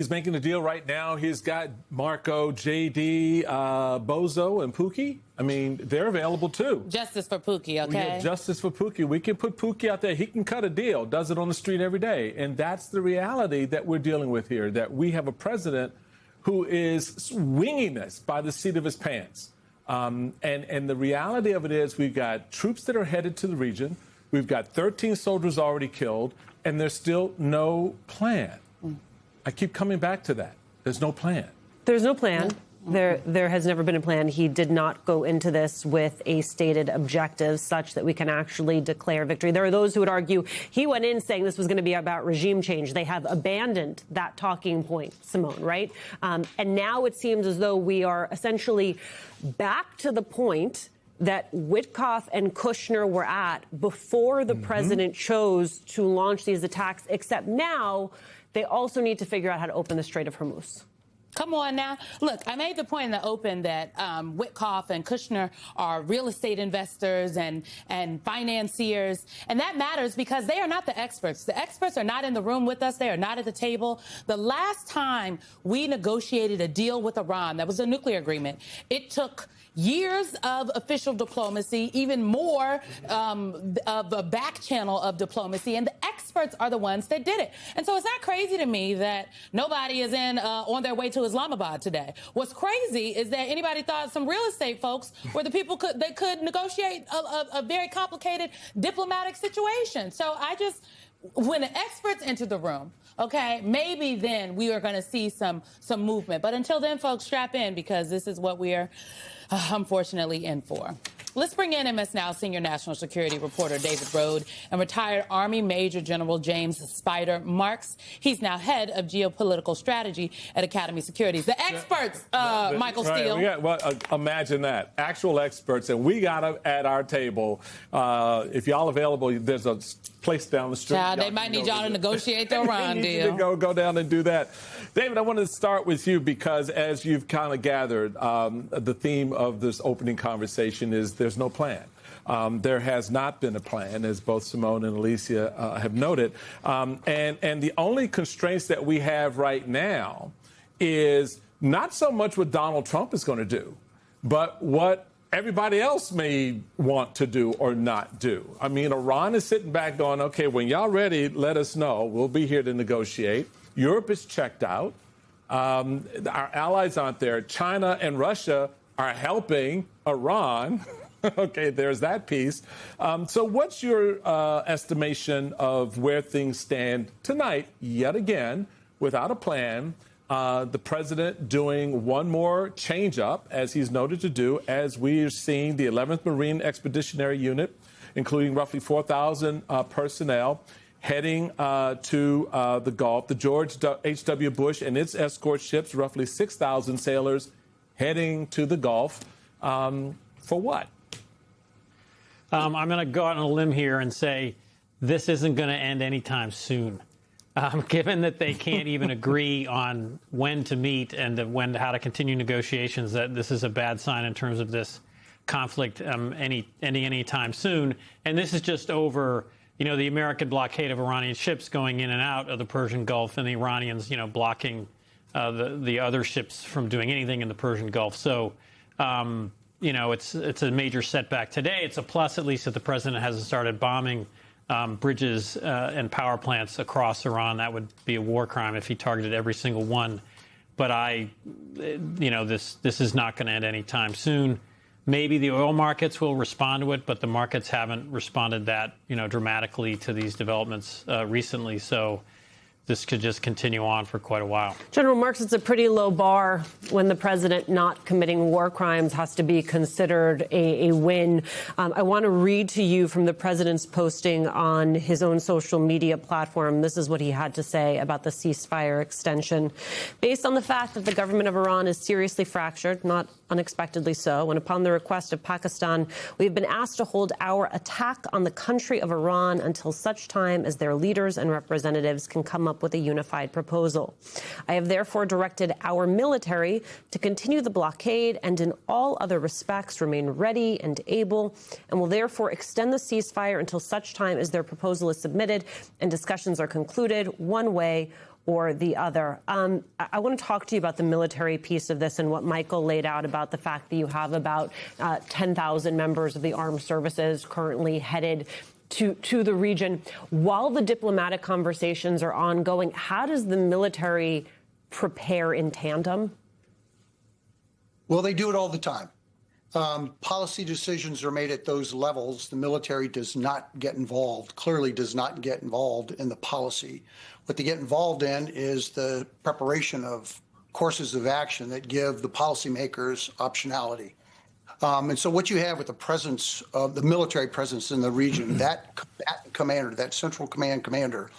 He's making a deal right now. He's got Marco, JD, Bozo, and Pookie. I mean, they're available too. Justice for Pookie, okay? We get justice for Pookie. We can put Pookie out there. He can cut a deal, does it on the street every day. And that's the reality that we're dealing with here, that we have a president who is winging this by the seat of his pants. And the reality of it is we've got troops that are headed to the region. We've got 13 soldiers already killed, and there's still no plan. I keep coming back to that. There's no plan. There's no plan. There has never been a plan. He did not go into this with a stated objective such that we can actually declare victory. There are those who would argue he went in saying this was going to be about regime change. They have abandoned that talking point, Simone, right? And now it seems as though we are essentially back to the point that Witkoff and Kushner were at before the president chose to launch these attacks, except now they also need to figure out how to open the Strait of Hormuz. Come on now. Look, I made the point in the open that Witkoff and Kushner are real estate investors and financiers. And that matters because they are not the experts. The experts are not in the room with us. They are not at the table. The last time we negotiated a deal with Iran, that was a nuclear agreement, it took years of official diplomacy, even more of a back channel of diplomacy, and the experts are the ones that did it. And so it's not crazy to me that nobody is on their way to Islamabad today. What's crazy is that anybody thought some real estate folks were the people that could negotiate a very complicated diplomatic situation. So when the experts enter the room, okay, maybe then we are going to see some movement. But until then, folks, strap in because this is what we are unfortunately in for. Let's bring in MS Now senior national security reporter David Rode and retired Army Major General James Spider Marks. He's now head of geopolitical strategy at Academy Securities. The experts, Michael Steele. Yeah, well, imagine that. Actual experts, and we got them at our table. If y'all available, there's a place down the street. Child, they might need y'all to negotiate the Iran deal. Go down and do that. David, I wanted to start with you because as you've kind of gathered, the theme of this opening conversation is there's no plan. There has not been a plan, as both Simone and Alicia have noted. And the only constraints that we have right now is not so much what Donald Trump is going to do, but what everybody else may want to do or not do. I mean, Iran is sitting back going, okay, when y'all ready, let us know. We'll be here to negotiate. Europe is checked out. Our allies aren't there. China and Russia are helping Iran. Okay, there's that piece. So what's your estimation of where things stand tonight, yet again, without a plan? The president doing one more change up, as he's noted to do, as we are seeing the 11th Marine Expeditionary Unit, including roughly 4,000 personnel, heading to the Gulf. The George H.W. Bush and its escort ships, roughly 6,000 sailors, heading to the Gulf. For what? I'm going to go out on a limb here and say this isn't going to end anytime soon. Given that they can't even agree on when to meet and how to continue negotiations, that this is a bad sign in terms of this conflict ending anytime soon. And this is just over, the American blockade of Iranian ships going in and out of the Persian Gulf and the Iranians, blocking the other ships from doing anything in the Persian Gulf. So, it's a major setback today. It's a plus, at least, that the president hasn't started bombing bridges and power plants across Iran. That would be a war crime if he targeted every single one. But this is not going to end anytime soon. Maybe the oil markets will respond to it, but the markets haven't responded that, dramatically to these developments recently. So this could just continue on for quite a while. General Marks, it's a pretty low bar when the president not committing war crimes has to be considered a win. I want to read to you from the president's posting on his own social media platform. This is what he had to say about the ceasefire extension. Based on the fact that the government of Iran is seriously fractured, not unexpectedly so, and upon the request of Pakistan, we've been asked to hold our attack on the country of Iran until such time as their leaders and representatives can come up with a unified proposal. I have therefore directed our military to continue the blockade and in all other respects remain ready and able, and will therefore extend the ceasefire until such time as their proposal is submitted and discussions are concluded one way or the other. I want to talk to you about the military piece of this and what Michael laid out about the fact that you have about 10,000 members of the armed services currently headed to the region. While the diplomatic conversations are ongoing, how does the military prepare in tandem? Well, they do it all the time. Policy decisions are made at those levels. The military does not get involved, clearly does not get involved in the policy. What they get involved in is the preparation of courses of action that give the policymakers optionality. And so what you have with the presence of the military presence in the region, that commander, that central command commander,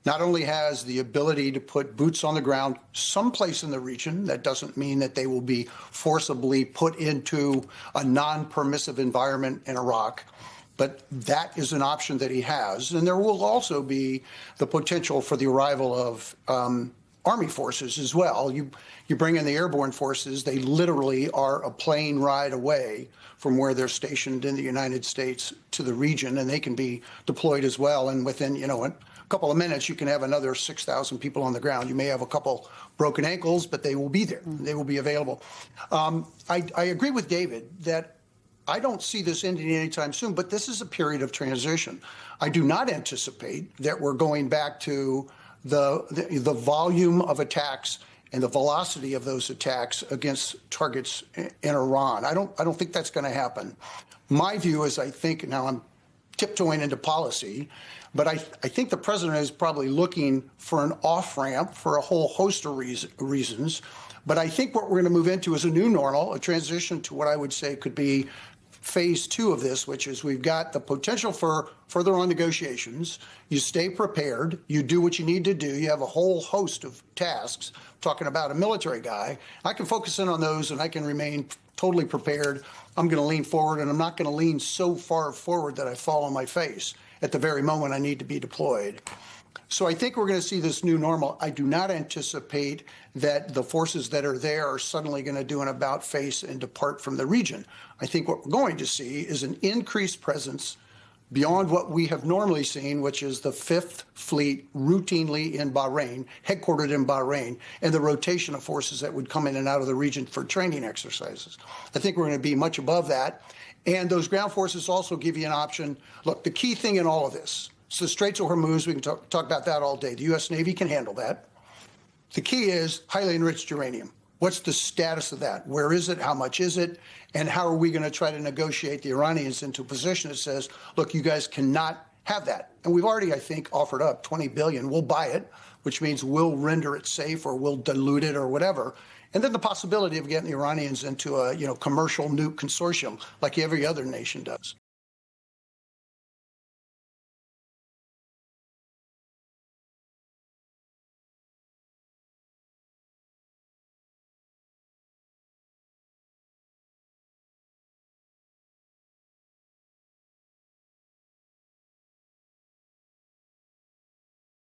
not only has the ability to put boots on the ground someplace in the region. That doesn't mean that they will be forcibly put into a non-permissive environment in Iraq, but that is an option that he has. And there will also be the potential for the arrival of Army forces as well. You bring in the airborne forces, they literally are a plane ride away from where they're stationed in the United States to the region, and they can be deployed as well. And within, a couple of minutes, you can have another 6,000 people on the ground. You may have a couple broken ankles, but they will be there. They will be available. I agree with David that I don't see this ending anytime soon, but this is a period of transition. I do not anticipate that we're going back to the volume of attacks and the velocity of those attacks against targets in Iran. I don't think that's going to happen. My view is, I think, now I'm tiptoeing into policy, but I think the president is probably looking for an off-ramp for a whole host of reasons. But I think what we're going to move into is a new normal, a transition to what I would say could be phase two of this, which is we've got the potential for further on negotiations. You stay prepared. You do what you need to do. You have a whole host of tasks. Talking about a military guy, I can focus in on those and I can remain totally prepared. I'm going to lean forward, and I'm not going to lean so far forward that I fall on my face at the very moment I need to be deployed. So I think we're going to see this new normal. I do not anticipate that the forces that are there are suddenly going to do an about face and depart from the region. I think what we're going to see is an increased presence beyond what we have normally seen, which is the Fifth Fleet routinely in Bahrain, headquartered in Bahrain, and the rotation of forces that would come in and out of the region for training exercises. I think we're going to be much above that. And those ground forces also give you an option. Look, the key thing in all of this, so the Straits of Hormuz, we can talk about that all day. The U.S. Navy can handle that. The key is highly enriched uranium. What's the status of that? Where is it? How much is it? And how are we going to try to negotiate the Iranians into a position that says, look, you guys cannot have that? And we've already, I think, offered up $20 billion. We'll buy it, which means we'll render it safe or we'll dilute it or whatever. And then the possibility of getting the Iranians into a commercial nuke consortium like every other nation does.